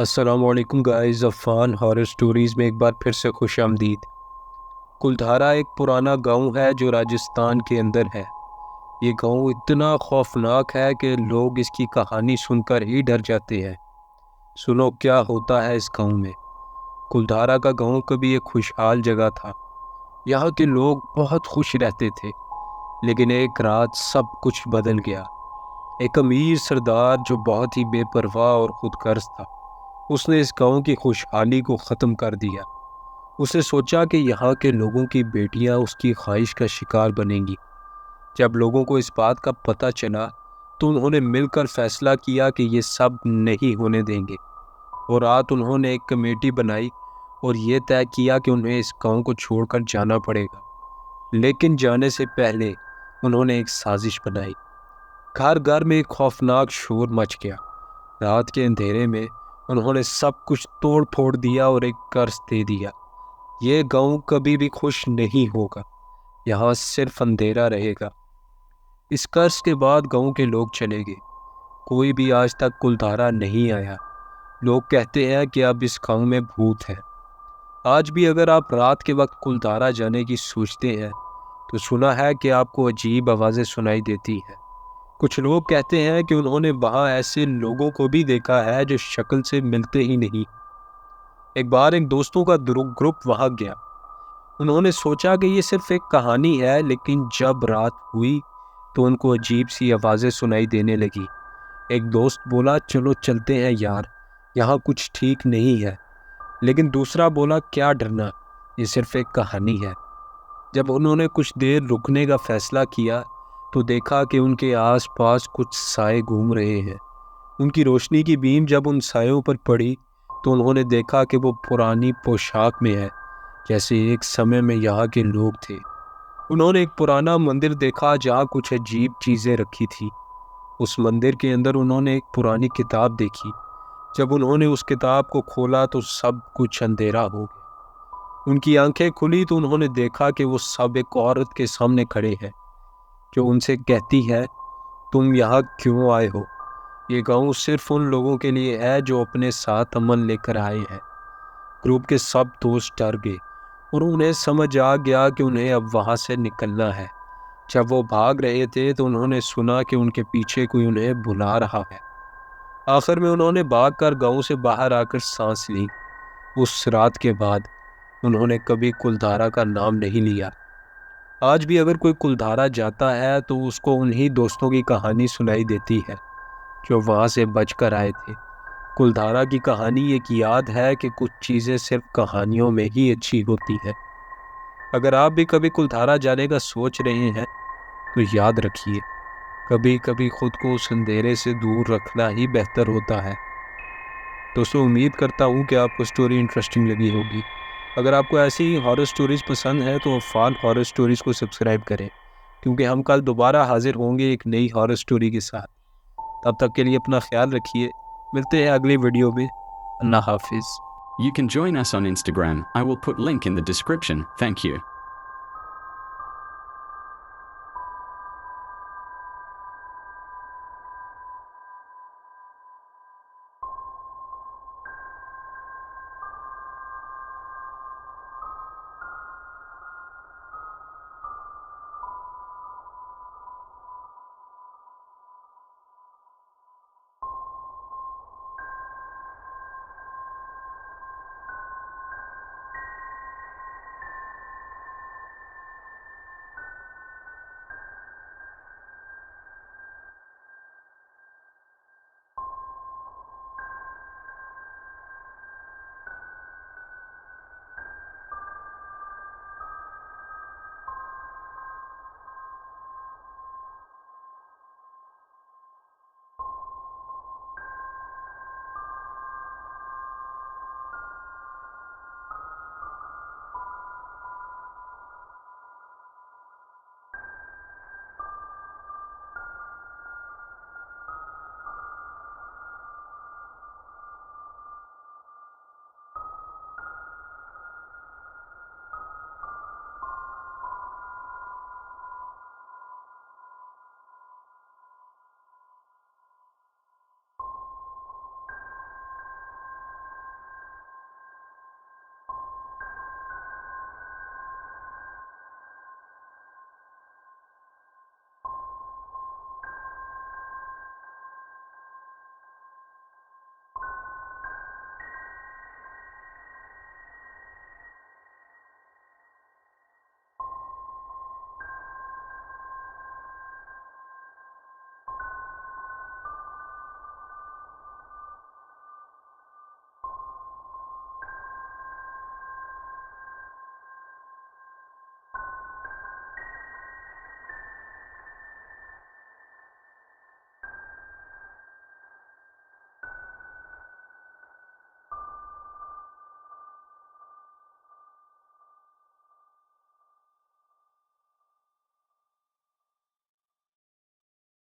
अस्सलाम वालेकुम guys, Affan horror stories में एक बार फिर से खुश आमदीद। कुलधारा एक पुराना गांव है जो राजस्थान के अंदर है। ये गांव इतना खौफनाक है कि लोग इसकी कहानी सुनकर ही डर जाते हैं। सुनो क्या होता है इस गांव में। कुलधारा का गांव कभी एक खुशहाल जगह था। यहाँ के लोग बहुत खुश रहते थे, लेकिन एक रात सब कुछ बदल गया। एक अमीर सरदार जो बहुत ही बेपरवाह और खुदगर्ज था, उसने इस गांव की खुशहाली को ख़त्म कर दिया। उसने सोचा कि यहाँ के लोगों की बेटियां उसकी ख्वाहिश का शिकार बनेंगी। जब लोगों को इस बात का पता चला तो उन्होंने मिलकर फैसला किया कि ये सब नहीं होने देंगे। और रात उन्होंने एक कमेटी बनाई और ये तय किया कि उन्हें इस गांव को छोड़कर जाना पड़ेगा। लेकिन जाने से पहले उन्होंने एक साजिश बनाई। घर घर में एक खौफनाक शोर मच गया। रात के अंधेरे में उन्होंने सब कुछ तोड़ फोड़ दिया और एक कर्ज दे दिया। ये गांव कभी भी खुश नहीं होगा, यहाँ सिर्फ अंधेरा रहेगा। इस कर्ज के बाद गांव के लोग चले गए। कोई भी आज तक कुलधारा नहीं आया। लोग कहते हैं कि अब इस गांव में भूत है। आज भी अगर आप रात के वक्त कुलधारा जाने की सोचते हैं तो सुना है कि आपको अजीब आवाज़ें सुनाई देती हैं। कुछ लोग कहते हैं कि उन्होंने वहाँ ऐसे लोगों को भी देखा है जो शक्ल से मिलते ही नहीं। एक बार एक दोस्तों का ग्रुप वहाँ गया। उन्होंने सोचा कि ये सिर्फ एक कहानी है, लेकिन जब रात हुई तो उनको अजीब सी आवाज़ें सुनाई देने लगी। एक दोस्त बोला, चलो चलते हैं यार, यहाँ कुछ ठीक नहीं है। लेकिन दूसरा बोला, क्या डरना, ये सिर्फ एक कहानी है। जब उन्होंने कुछ देर रुकने का फैसला किया तो देखा कि उनके आसपास कुछ साए घूम रहे हैं। उनकी रोशनी की बीम जब उन सायों पर पड़ी तो उन्होंने देखा कि वो पुरानी पोशाक में है, जैसे एक समय में यहाँ के लोग थे। उन्होंने एक पुराना मंदिर देखा जहाँ कुछ अजीब चीज़ें रखी थी। उस मंदिर के अंदर उन्होंने एक पुरानी किताब देखी। जब उन्होंने उस किताब को खोला तो सब कुछ अंधेरा हो गया। उनकी आंखें खुली तो उन्होंने देखा कि वो सब एक औरत के सामने खड़े हैं, जो उनसे कहती है, तुम यहाँ क्यों आए हो? ये गांव सिर्फ उन लोगों के लिए है जो अपने साथ अमन लेकर आए हैं। ग्रुप के सब दोस्त डर गए और उन्हें समझ आ गया कि उन्हें अब वहां से निकलना है। जब वो भाग रहे थे तो उन्होंने सुना कि उनके पीछे कोई उन्हें बुला रहा है। आखिर में उन्होंने भागकर गांव से बाहर आकर सांस ली। उस रात के बाद उन्होंने कभी कुलधारा का नाम नहीं लिया। आज भी अगर कोई कुलधारा जाता है तो उसको उन्हीं दोस्तों की कहानी सुनाई देती है जो वहां से बचकर आए थे। कुलधारा की कहानी एक याद है कि कुछ चीज़ें सिर्फ कहानियों में ही अच्छी होती है। अगर आप भी कभी कुलधारा जाने का सोच रहे हैं तो याद रखिए, कभी कभी खुद को उस अंधेरे से दूर रखना ही बेहतर होता है। दोस्तों, उम्मीद करता हूँ कि आपको स्टोरी इंटरेस्टिंग लगी होगी। अगर आपको ऐसी ही हॉरर स्टोरीज़ पसंद है तो अफ़ान हॉरर स्टोरीज़ को सब्सक्राइब करें, क्योंकि हम कल दोबारा हाजिर होंगे एक नई हॉरर स्टोरी के साथ। तब तक के लिए अपना ख्याल रखिए। मिलते हैं अगली वीडियो में। अल्लाह हाफिज़। You can join us on Instagram. I will put link in the description. Thank you.